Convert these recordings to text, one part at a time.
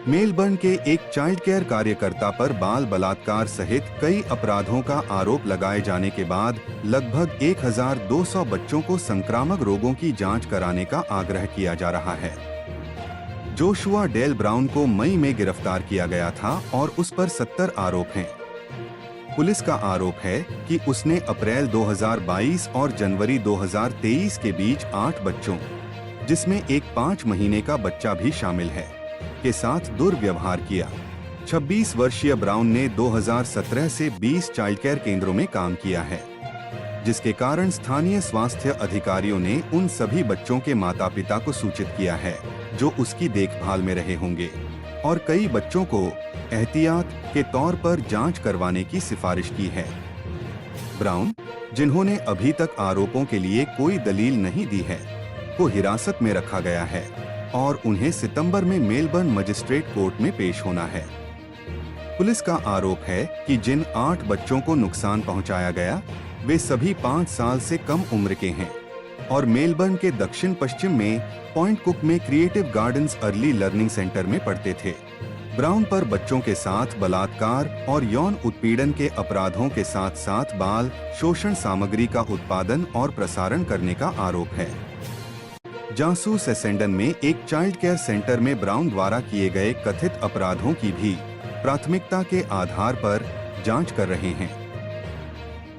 Melbourne के एक child care कार्यकर्ता पर बाल बलात्कार सहित कई अपराधों का आरोप लगाए जाने के बाद लगभग 1200 बच्चों को संक्रामक रोगों की जांच कराने का आग्रह किया जा रहा है। जोशुआ डेल ब्राउन को मई में गिरफ्तार किया गया था और उस पर 70 आरोप हैं। पुलिस का आरोप है कि उसने अप्रैल 2022 और जनवरी 2023 के बीच 8 बच्चों, जिसमें एक 5 महीने का बच्चा भी शामिल है, के साथ दुर्व्यवहार किया। 26 वर्षीय ब्राउन ने 2017 से 20 चाइल्ड केयर केंद्रों में काम किया है, जिसके कारण स्थानीय स्वास्थ्य अधिकारियों ने उन सभी बच्चों के माता पिता को सूचित किया है जो उसकी देखभाल में रहे होंगे और कई बच्चों को एहतियात के तौर पर जांच करवाने की सिफारिश की है। ब्राउन, जिन्होंने अभी तक आरोपों के लिए कोई दलील नहीं दी है, को हिरासत में रखा गया है और उन्हें सितंबर में मेलबर्न मजिस्ट्रेट कोर्ट में पेश होना है। पुलिस का आरोप है कि जिन 8 बच्चों को नुकसान पहुंचाया गया, वे सभी 5 साल से कम उम्र के हैं और मेलबर्न के दक्षिण पश्चिम में पॉइंट कुक में creative gardens early learning centre में पढ़ते थे। ब्राउन पर बच्चों के साथ बलात्कार और यौन उत्पीड़न के अपराधों के साथ साथ बाल शोषण सामग्री का उत्पादन और प्रसारण करने का आरोप है। जासूस एसेंडन में एक चाइल्ड केयर सेंटर में ब्राउन द्वारा किए गए कथित अपराधों की भी प्राथमिकता के आधार पर जांच कर रहे हैं।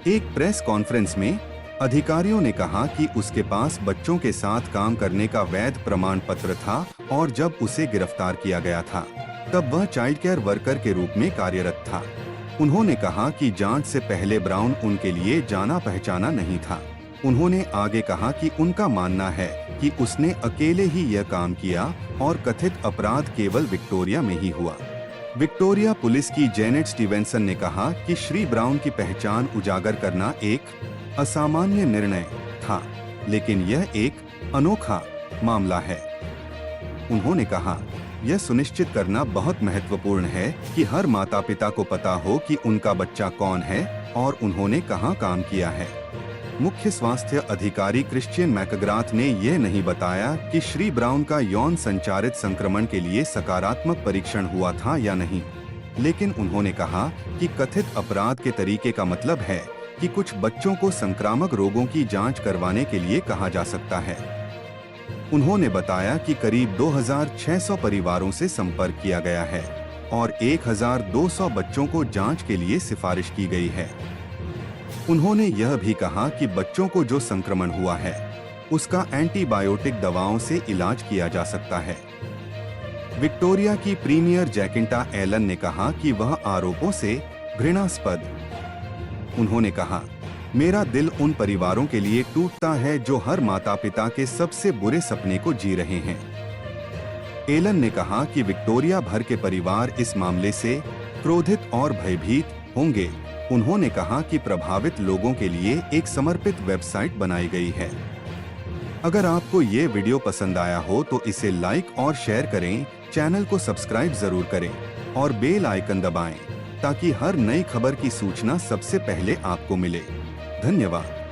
एक प्रेस कॉन्फ्रेंस में अधिकारियों ने कहा कि उसके पास बच्चों के साथ काम करने का वैध प्रमाण पत्र था और जब उसे गिरफ्तार किया गया था तब वह चाइल्ड केयर वर्कर के रूप में कार्यरत था। उन्होंने कहा कि जांच से पहले ब्राउन उनके लिए जाना पहचाना नहीं था। उन्होंने आगे कहा कि उनका मानना है कि उसने अकेले ही यह काम किया और कथित अपराध केवल विक्टोरिया में ही हुआ। विक्टोरिया पुलिस की जेनेट स्टीवेंसन ने कहा कि श्री ब्राउन की पहचान उजागर करना एक असामान्य निर्णय था, लेकिन यह एक अनोखा मामला है। उन्होंने कहा, यह सुनिश्चित करना बहुत महत्वपूर्ण है कि हर माता पिता को पता हो कि उनका बच्चा कौन है और उन्होंने कहां काम किया है। मुख्य स्वास्थ्य अधिकारी क्रिश्चियन मैकग्राथ ने यह नहीं बताया कि श्री ब्राउन का यौन संचारित संक्रमण के लिए सकारात्मक परीक्षण हुआ था या नहीं, लेकिन उन्होंने कहा कि कथित अपराध के तरीके का मतलब है कि कुछ बच्चों को संक्रामक रोगों की जांच करवाने के लिए कहा जा सकता है। उन्होंने बताया कि करीब 2600 परिवारों से संपर्क किया गया है और 1200 बच्चों को जांच के लिए सिफारिश की गई है। उन्होंने यह भी कहा कि बच्चों को जो संक्रमण हुआ है उसका एंटीबायोटिक दवाओं से इलाज किया जा सकता है। विक्टोरिया की प्रीमियर जैकिंटा एलन ने कहा कि वह आरोपों से घृणास्पद। उन्होंने कहा, मेरा दिल उन परिवारों के लिए टूटता है जो हर माता पिता के सबसे बुरे सपने को जी रहे हैं। एलन ने कहा कि विक्टोरिया भर के परिवार इस मामले से क्रोधित और भयभीत होंगे। उन्होंने कहा कि प्रभावित लोगों के लिए एक समर्पित वेबसाइट बनाई गई है। अगर आपको ये वीडियो पसंद आया हो तो इसे लाइक और शेयर करें, चैनल को सब्सक्राइब जरूर करें और बेल आइकन दबाएं ताकि हर नई खबर की सूचना सबसे पहले आपको मिले। धन्यवाद।